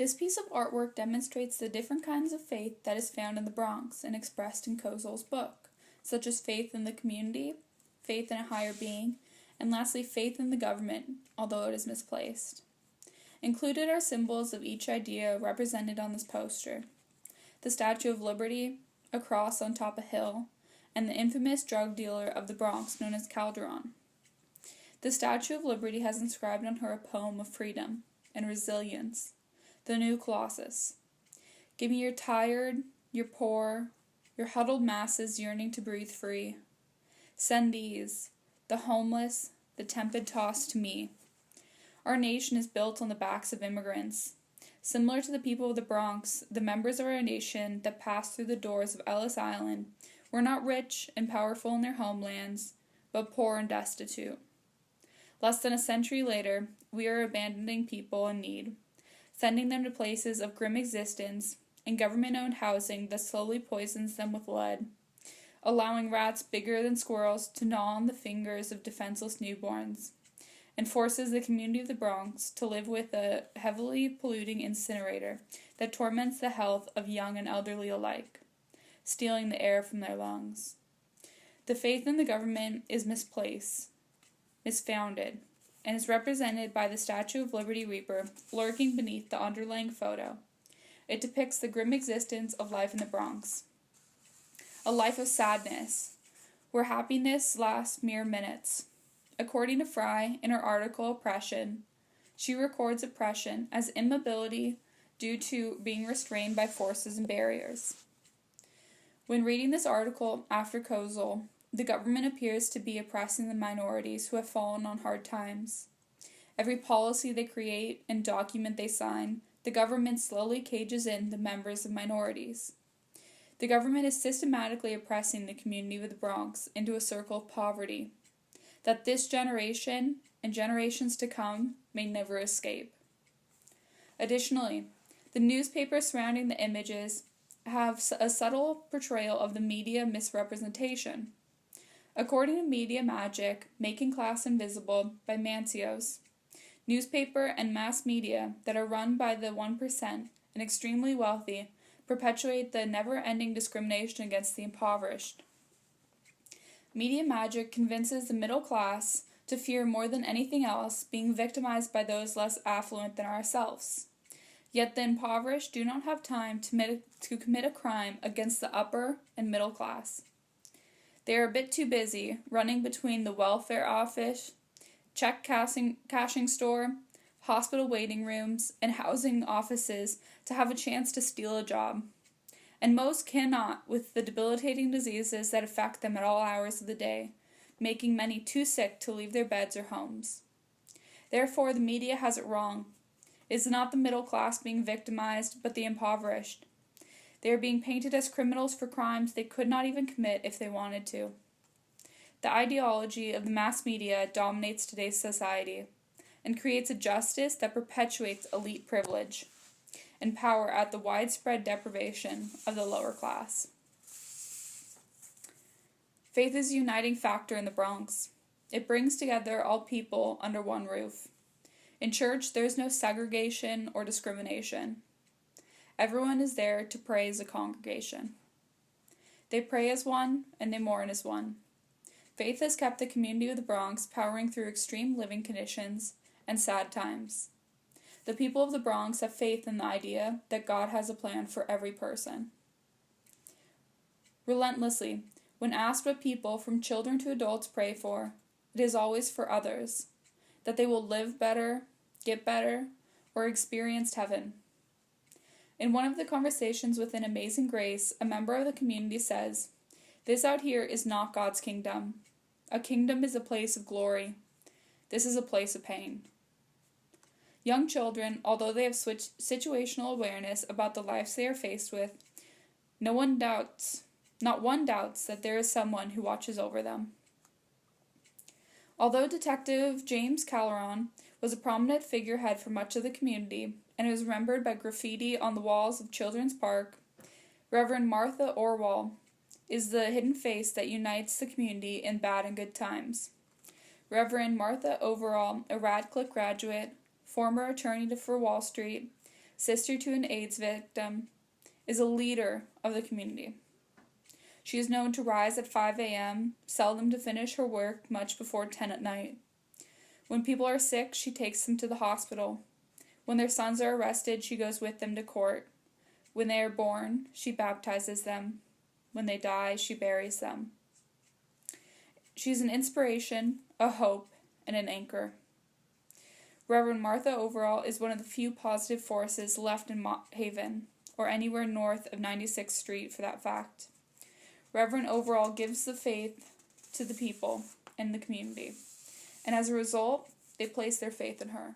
This piece of artwork demonstrates the different kinds of faith that is found in the Bronx and expressed in Kozol's book, such as faith in the community, faith in a higher being, and lastly, faith in the government, although it is misplaced. Included are symbols of each idea represented on this poster: the Statue of Liberty, a cross on top a hill, and the infamous drug dealer of the Bronx known as Calderon. The Statue of Liberty has inscribed on her a poem of freedom and resilience, the new Colossus. Give me your tired, your poor, your huddled masses yearning to breathe free. Send these, the homeless, the tempest-tossed, to me. Our nation is built on the backs of immigrants. Similar to the people of the Bronx, the members of our nation that passed through the doors of Ellis Island were not rich and powerful in their homelands, but poor and destitute. Less than a century later, we are abandoning people in need, sending them to places of grim existence and government-owned housing that slowly poisons them with lead, allowing rats bigger than squirrels to gnaw on the fingers of defenseless newborns, and forces the community of the Bronx to live with a heavily polluting incinerator that torments the health of young and elderly alike, stealing the air from their lungs. The faith in the government is misplaced, misfounded, and is represented by the Statue of Liberty Reaper lurking beneath the underlying photo. It depicts the grim existence of life in the Bronx. A life of sadness, where happiness lasts mere minutes. According to Fry, in her article Oppression, she records oppression as immobility due to being restrained by forces and barriers. When reading this article after Kozol, the government appears to be oppressing the minorities who have fallen on hard times. Every policy they create and document they sign, the government slowly cages in the members of minorities. The government is systematically oppressing the community of the Bronx into a circle of poverty that this generation and generations to come may never escape. Additionally, the newspapers surrounding the images have a subtle portrayal of the media misrepresentation. According to Media Magic, Making Class Invisible by Mancios, newspaper and mass media that are run by the 1% and extremely wealthy perpetuate the never-ending discrimination against the impoverished. Media Magic convinces the middle class to fear more than anything else being victimized by those less affluent than ourselves. Yet the impoverished do not have time to commit a crime against the upper and middle class. They are a bit too busy running between the welfare office, check cashing store, hospital waiting rooms, and housing offices to have a chance to steal a job. And most cannot with the debilitating diseases that affect them at all hours of the day, making many too sick to leave their beds or homes. Therefore, the media has it wrong. It is not the middle class being victimized, but the impoverished. They are being painted as criminals for crimes they could not even commit if they wanted to. The ideology of the mass media dominates today's society and creates a justice that perpetuates elite privilege and power at the widespread deprivation of the lower class. Faith is a uniting factor in the Bronx. It brings together all people under one roof. In church, there is no segregation or discrimination. Everyone is there to pray as a congregation. They pray as one, and they mourn as one. Faith has kept the community of the Bronx powering through extreme living conditions and sad times. The people of the Bronx have faith in the idea that God has a plan for every person. Relentlessly, when asked what people from children to adults pray for, it is always for others, that they will live better, get better, or experience heaven. In one of the conversations within Amazing Grace, a member of the community says, "This out here is not God's kingdom. A kingdom is a place of glory. This is a place of pain." Young children, although they have situational awareness about the lives they are faced with, not one doubts that there is someone who watches over them. Although Detective James Calderon was a prominent figurehead for much of the community and is remembered by graffiti on the walls of Children's Park, Reverend Martha Orwell is the hidden face that unites the community in bad and good times. Reverend Martha Overall, a Radcliffe graduate, former attorney for Wall Street, sister to an AIDS victim, is a leader of the community. She is known to rise at 5 a.m., seldom to finish her work much before 10 at night. When people are sick, she takes them to the hospital. When their sons are arrested, she goes with them to court. When they are born, she baptizes them. When they die, she buries them. She is an inspiration, a hope, and an anchor. Reverend Martha Overall is one of the few positive forces left in Mott Haven, or anywhere north of 96th Street for that fact. Reverend Overall gives the faith to the people and the community, and as a result, they place their faith in her.